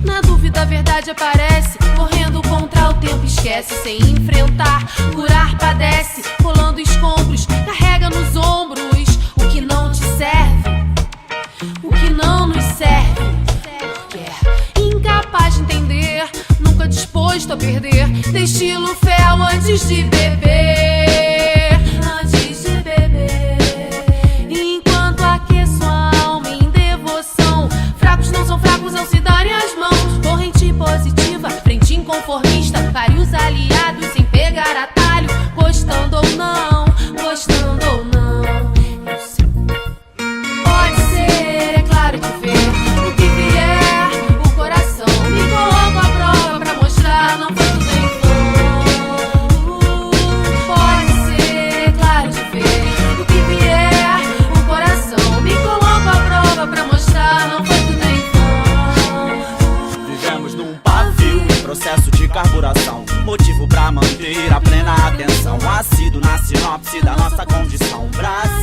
Na dúvida a verdade aparece, correndo contra o tempo esquece. Sem enfrentar, curar padece, rolando escombros, carrega nos ombros o que não te serve, o que não nos serve. Incapaz de entender, nunca disposto a perder, destilo fel antes de beber, antes de beber. Enquanto aqueço a alma em devoção, fracos não são fracos ao se darem as mãos. Corrente positiva, frente inconformista, vários aliados sem pegar atalho, gostando ou não, gostando ou não. Eu sei. Pode ser, é claro que ver o que vier, o coração me coloca à prova pra mostrar, não foi tudo em vão. Pode ser, é claro que ver o que vier, o coração me coloca à prova pra mostrar, não foi tudo em vão. Vivemos num pavio em processo de carburação, motivo pra manter a plena atenção, ácido na sinopse da nossa condição. Brasil